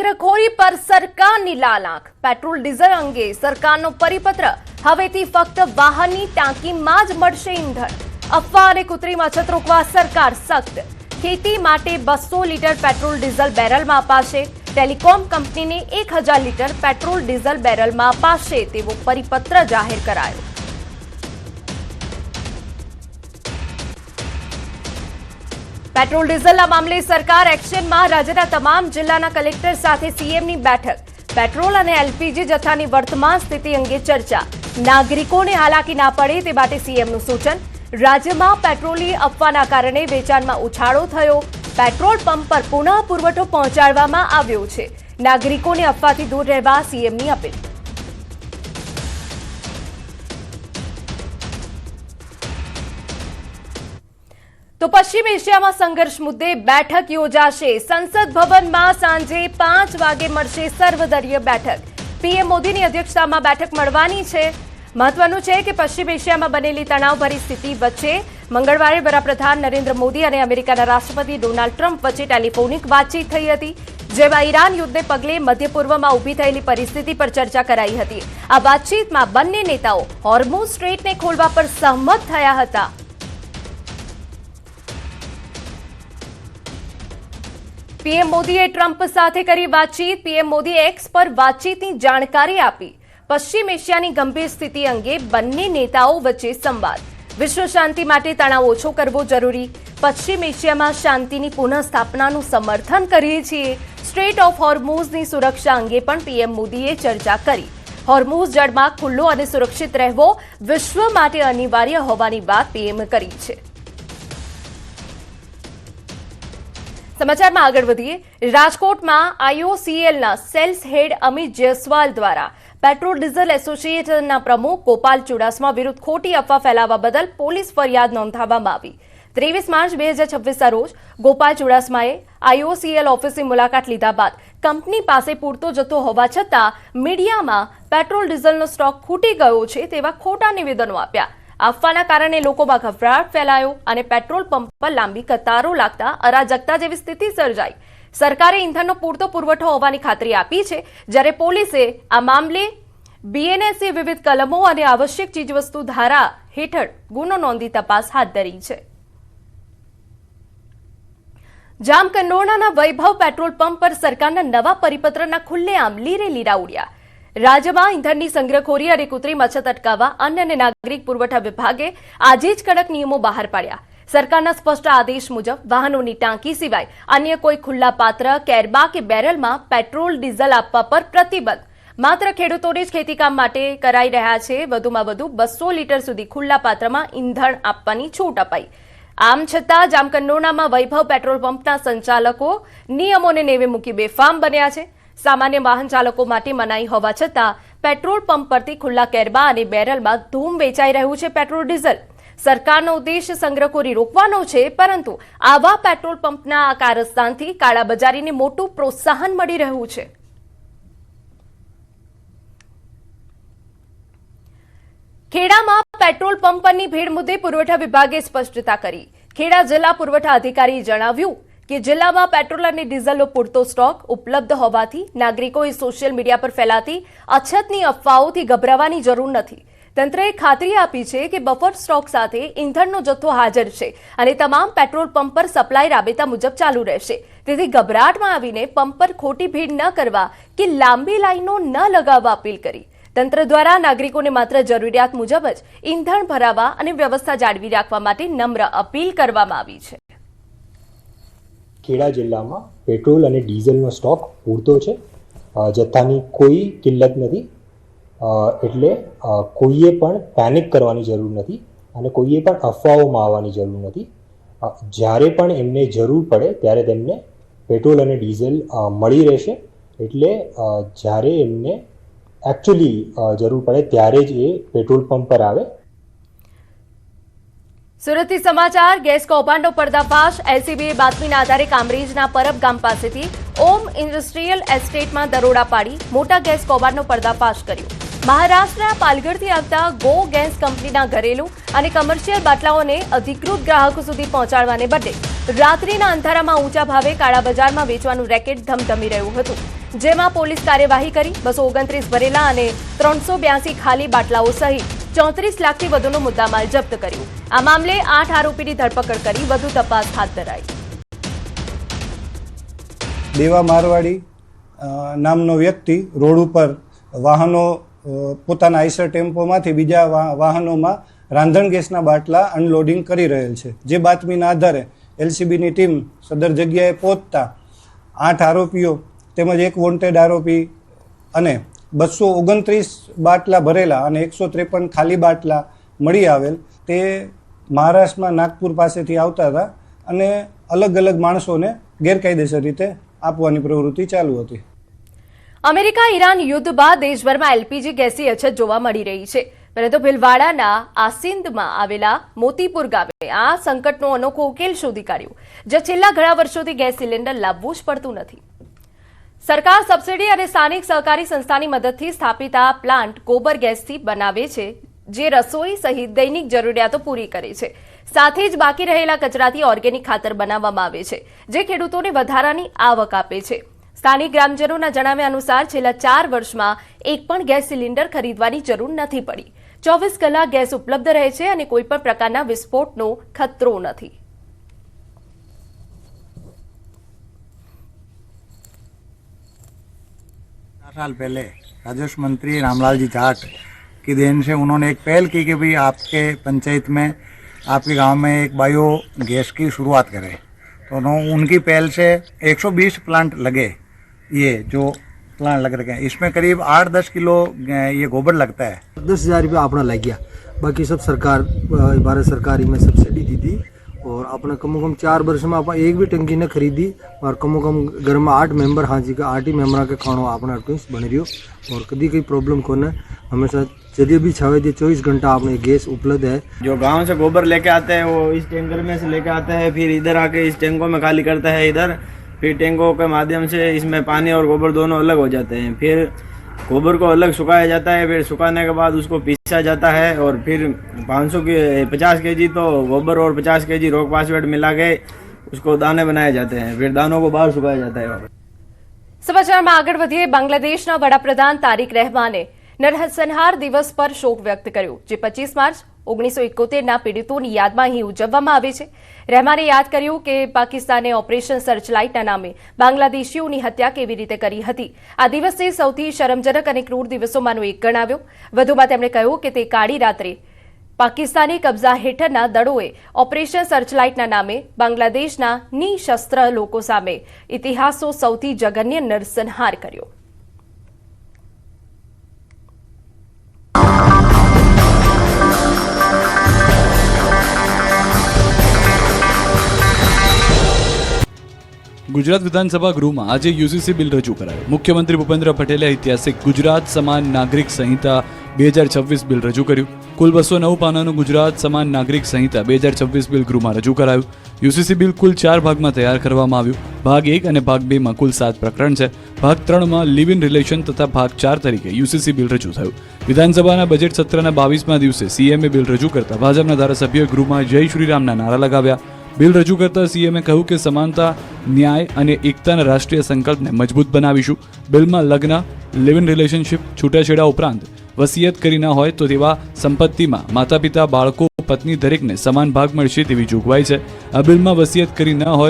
સંગ્રહખોરી પર સરકારની લાલ આંખ। પેટ્રોલ ડીઝલ અંગે સરકારનો પરિપત્ર। હવેથી ફક્ત વાહનની ટાંકીમાં જ મળશે ઈંધણ। અફવા અને કૃત્રિમ અછત રોકવા સરકાર સખ્ત। ખેતી માટે 200 લીટર પેટ્રોલ ડીઝલ બેરલમાં અપાશે। ટેલિકોમ કંપનીને 1000 લીટર પેટ્રોલ ડીઝલ બેરલમાં અપાશે તેવો પરિપત્ર જાહેર કરાયો। पेट्रोल डीजल मामले सरकार एक्शन में। राज्यना तमाम जिल्लाना कलेक्टर साथे सीएमनी बैठक। पेट्रोल और एलपीजी जत्थानी वर्तमान स्थिति अंगे चर्चा। नागरिकोने हालाकी ना पड़े ते माटे सीएमनुं सूचन। राज्यमां पेट्रोलनी अफवाना कारणे वेचाणमां उछाळो थयो। पेट्रोल पंप पर पुनः पुरवठो पहोंचाडवामां आव्यो छे। नागरिकोने अफवाथी दूर रहेवा सीएमनी अपील। तो पश्चिम एशिया में संघर्ष मुद्दे बैठक योजाशे। संसद भवन में सांजे 5 वागे मळशे सर्वदलीय बैठक। पीएम मोदी की अध्यक्षता में बैठक मळवानी छे। महत्वनुं छे कि पश्चिम एशिया में बनेली तणावभरी स्थिति वच्चे मंगळवारे वडाप्रधान नरेन्द्र मोदी और अमेरिकाना राष्ट्रपति डोनाल्ड ट्रम्प वच्चे टेलिफोनिक बातचीत थई हती, जेमां ईरान युद्धने पगले मध्य पूर्व में उभी थयेली परिस्थिति पर चर्चा कराई हती। आ बातचीत में बंने नेताओ होर्मुज स्ट्रेट ने खोलवा पर सहमत थया हता। पीएम मोदीए ट्रम्प साथे करी बातचीत। पीएम मोदी एक्स पर बातचीतनी जानकारी आपी। पश्चिम एशियानी गंभीर स्थिति अंगे बंने नेताओं वच्चे संवाद। विश्व शांति माटे तणाव ओछो करवो जरूरी। पश्चिम एशियामां शांतिनी पुनઃस्थापनानुं समर्थन करीए छीए। स्ट्रेट ऑफ होर्मुजनी सुरक्षा अंगे पण पीएम मोदीए चर्चा करी। होर्मुज जळमार्ग खुल्लो अने सुरक्षित रहेवो विश्व माटे अनिवार्य होवानी वात पीएम करी छे। समाचार में आगळ वधीए। राजकोट में IOCL sales head Amit Jaiswal द्वारा पेट्रोल डीजल एसोसिएशन प्रमुख गोपाल चुडासमा विरुद्ध खोटी अफवा फैलावा बदल पोलीस फरियाद नोंधावामां आवी। 23 मार्च 2026 रोज गोपाल चुडासमाए आईओसीएल ऑफिसनी मुलाकात लीधा बाद कंपनी पासे पूरतो जथ्थो होवा छतां मीडियामां पेट्रोल डीजलनो स्टॉक खूटी गयो छे तेवा खोटा निवेदनो आप्या। अफवाना कारणे लोकोमां गभराट फैलायो અને पेट्रोल पंप पर लांबी कतारो लागता अराजकता जेवी स्थिति सर्जाई। सरकारे ईंधणनो पूरतो पुरवठो होवानी खातरी आपी छे, ज्यारे पोलीसे आ मामले बीएनएसए विविध कलमो અને आवश्यक चीजवस्तु धारा हेठळ गुनो नोंधी तपास हाथ धरी छे। जामकंडोरणाना वैभव पेट्रोल पंप पर सरकारना नवा परिपत्रना खुल्लेआम લીરે લીરા उड्या। राज्यमां ईंधणनी संग्रहखोरी અને કૃત્રિમ અછત અટકાવવા અન્ન અને નાગરિક પુરવઠા વિભાગે આજે જ કડક નિયમો બહાર પાડ્યા। સરકારના સ્પષ્ટ આદેશ મુજબ વાહનોની ટાંકી સિવાય અન્ય કોઈ ખુલ્લા પાત્ર, કેરબા કે બેરલમાં પેટ્રોલ ડીઝલ આપવા પર પ્રતિબંધ। માત્ર ખેડૂતોને જ ખેતીકામ માટે કરાઈ રહ્યા છે। વધુમાં વધુ 200 લીટર સુધી ખુલ્લા પાત્રમાં ઈંધણ આપવાની છૂટ અપાઈ। આમ છતાં જામકંડોરણામાં વૈભવ પેટ્રોલ પંપના સંચાલકો નિયમોને નેવે મૂકી બેફામ બન્યા છે। सामान्य वाहन चालको माटे मनाई होवा छतां पेट्रोल पंप परथी खुल्ला केरबा अने बेरलमां धूम वेचाई रह्युं छे पेट्रोल डीजल। सरकारनो उद्देश्य संग्रहखोरी रोकवानो छे, परंतु आवा पेट्रोल पंपना आ कारस्थानथी काळाबजारीने मोटुं प्रोत्साहन मळी रह्युं छे। खेडामां पेट्रोल पंप परनी भीड़ मुद्दे पुरवठा विभागे स्पष्टता करी। खेड़ा जिल्ला पुरवठा अधिकारीए जणाव्युं कि जिला में पेट्रोल और डीजल पूरतो स्टॉक उपलब्ध होवाथी नागरिकोए सोशियल मीडिया पर फैलाती अछतनी अफवाओथी गभरावानी जरूर नथी। तंत्रए खातरी आपी छे कि बफर स्टॉक साथे ईंधणनो जथ्थो हाजर छे अने तमाम पेट्रोल पंप पर सप्लाय राबेता मुजब चालू रहेशे। तेथी गभराटमां आवीने पंप पर खोटी भीड़ न करवा कि लांबी लाइनो न लगाववा अपील करी। तंत्र द्वारा नागरिकोने मात्र जरूरियात मुजब ज ईंधण भरावा अने व्यवस्था जाळवी राखवा माटे नम्र अपील करवामां आवी छे। खेड़ा जिल्ला में पेट्रोल और डीजलनो स्टॉक पूरतो है। जत्थानी कोई किल्लत नहीं, एटले कोईए पण पेनिक करवानी जरूर नहीं अने कोईए पण अफवाओमां आववानी जरूर नहीं। ज्यारे पण एमने जरूर पड़े त्यारे तेमने पेट्रोल और डीजल मळी रहेशे। एटले ज्यारे एमने एक्चुअली जरूर पड़े त्यारे ज ए पेट्रोल पंप पर आवे। સુરતથી સમાચાર। ગેસ કૌભાંડનો પર્દાફાશ। એલસીબીએ બાતમીના આધારે કામરેજના પરબ ગામ પાસેથી ઓમ ઇન્ડસ્ટ્રીયલ એસ્ટેટમાં દરોડા પાડી મોટા ગેસ કૌભાંડનો પર્દાફાશ કર્યો। મહારાષ્ટ્રના પાલઘરથી આવતા ગો ગેસ કંપનીના ઘરેલું અને કમર્શિયલ બાટલાઓને અધિકૃત ગ્રાહકો સુધી પહોંચાડવાને બદલે રાત્રિના અંધારામાં ઊંચા ભાવે કાળા બજારમાં વેચવાનું રેકેટ ધમધમી રહ્યું હતું। જેમાં પોલીસ કાર્યવાહી કરી 229 ભરેલા અને 382 ખાલી બાટલાઓ સહિત 34 લાખથી વધુનો મુદ્દામાલ જપ્ત કર્યો. આ મામલે 8 આરોપીની ધરપકડ કરી વધુ તપાસ હાથ ધરાઈ. દેવા મારવાડી નામનો વ્યક્તિ રોડ ઉપર વાહનો પોતાના આઈસર ટેમ્પોમાંથી બીજા વાહનોમાં રાંધણ ગેસના બાટલા અનલોડિંગ કરી રહેલ છે. જે બાતમીના આધારે એલસીબીની ટીમ સદર જગ્યાએ પહોંચતા 8 આરોપીઓ તેમજ એક વોન્ટેડ આરોપી અને 229 બાટલા ભરેલા અને 153 ખાલી બાટલા મળી આવેલ. તે મહારાષ્ટ્રમાં નાગપુર પાસેથી આવતા હતા અને અલગ અલગ માણસોને ગેરકાયદેસર રીતે આપવાની પ્રવૃત્તિ ચાલુ હતી. અમેરિકા ઈરાન યુદ્ધ બાદ દેશભરમાં એલપીજી ગેસની અછત જોવા મળી રહી છે. પરંતુ ભીલવાડાના આસિંદમાં આવેલા મોતીપુર ગામે આ સંકટનો અનોખો ઉકેલ શોધી કાઢ્યો, જે છેલ્લા ઘણા વર્ષોથી ગેસ સિલિન્ડર લાવવું જ પડતું નથી. સરકાર સબસિડી અને સ્થાનિક સહકારી સંસ્થાની મદદથી સ્થાપિત આ પ્લાન્ટ ગોબર ગેસથી બનાવે છે, જે રસોઈ સહિત દૈનિક જરૂરિયાતો પૂરી કરે છે. સાથે જ બાકી રહેલા કચરાથી ઓર્ગેનિક ખાતર બનાવવામાં આવે છે, જે ખેડૂતોને વધારાની આવક આપે છે. સ્થાનિક ગ્રામજનોના જણાવ્યા અનુસાર છેલ્લા 4 વર્ષમાં એક પણ ગેસ સિલિન્ડર ખરીદવાની જરૂર નથી પડી. 24 કલાક ગેસ ઉપલબ્ધ રહે છે અને કોઈપણ પ્રકારના વિસ્ફોટનો ખતરો નથી. 4 साल पहले राजस्व मंत्री रामलाल जी जाट की देन से उन्होंने एक पहल की कि भाई आपके पंचायत में आपके गांव में एक बायो गैस की शुरुआत करें. तो उनकी पहल से 120 प्लांट लगे. ये जो प्लांट लग रखे हैं इसमें करीब 8-10 किलो ये गोबर लगता है. 10,000 रुपया अपना लग गया. बाकी सब सरकार भारत सरकार में सब्सिडी दी थी और अपने कम से कम 4 वर्ष में आप एक भी टंकी ने खरीदी और कम से कम घर में 8 मेंबर हाँ जी का 8 ही मेंबर के खाणो अपने बन रही और कभी कोई प्रॉब्लम को न हमेशा जब भी छावे दी 24 घंटा आपने गैस उपलब्ध है. जो गांव से गोबर लेके आते हैं वो इस टैंकर में से लेके आते हैं, फिर इधर आके इस टैंकों में खाली करता है इधर, फिर टैंकों के माध्यम से इसमें पानी और गोबर दोनों अलग हो जाते हैं. फिर गोबर को अलग सुखाया जाता है, फिर सुखाने के बाद उसको पीसा जाता है और फिर 50 केजी तो गोबर और 50 केजी रॉक फास्फेट मिला के उसको दाने बनाए जाते हैं. फिर दानों को बाहर सुखाया जाता है. સમાચારમાં આગળ વધીએ. બાંગ્લાદેશના વડાપ્રધાન તારિક રહેમાને નરસંહાર દિવસ પર શોક વ્યક્ત કર્યો, જે 25 માર્ચ 1971ના પીડિતોની યાદમાં અહીં ઉજવવામાં આવે છે. રહેમાને યાદ કર્યું કે પાકિસ્તાને ઓપરેશન સર્ચલાઇટના નામે બાંગ્લાદેશીઓની હત્યા કેવી રીતે કરી હતી. આ દિવસને સૌથી શરમજનક અને ક્રૂર દિવસોમાંનો એક ગણાવ્યો. વધુમાં તેમણે કહ્યું કે તે કાળી રાત્રે પાકિસ્તાની કબજા હેઠળના દળોએ ઓપરેશન સર્ચલાઇટના નામે બાંગ્લાદેશના નિશસ્ત્ર લોકો સામે ઇતિહાસનો સૌથી જઘન્ય નરસંહાર કર્યો. ગુજરાત વિધાનસભા ગૃહમાં આજે યુસીસી બિલ રજૂ કરાયું. મુખ્યમંત્રી ભૂપેન્દ્ર પટેલે ઐતિહાસિક ગુજરાત સમાન નાગરિક સંહિતા 2026 બિલ રજૂ કર્યું. કુલ 209 પાનાનું ગુજરાત સમાન નાગરિક સંહિતા 2026 બિલ ગૃહમાં રજૂ કરાયું. યુસીસી બિલ કુલ 4 ભાગમાં તૈયાર કરવામાં આવ્યું. ભાગ 1 અને ભાગ 2 માં કુલ 7 પ્રકરણ છે. ભાગ 3 માં લિવ ઇન રિલેશન તથા ભાગ 4 તરીકે યુસીસી બિલ રજૂ થયું. વિધાનસભાના બજેટ સત્રના 22મા દિવસે સીએમએ બિલ રજૂ કરતા ભાજપના ધારાસભ્યોએ ગૃહમાં જય શ્રીરામના નારા લગાવ્યા. બિલ રજૂ કરતા સીએમએ કહ્યું કે સમાનતા, ન્યાય અને એકતાના રાષ્ટ્રીય સંકલ્પને મજબૂત બનાવીશું. બિલમાં લગ્ન, લિવ ઇન રિલેશનશિપ, છૂટાછેડા ઉપરાંત વસિયત કરી ન હોય તો તેવા સંપત્તિમાં માતા પિતા, બાળકો, પત્ની દરેકને સમાન ભાગ મળશે તેવી જોગવાઈ છે. આ બિલમાં વસિયત કરી ન હોય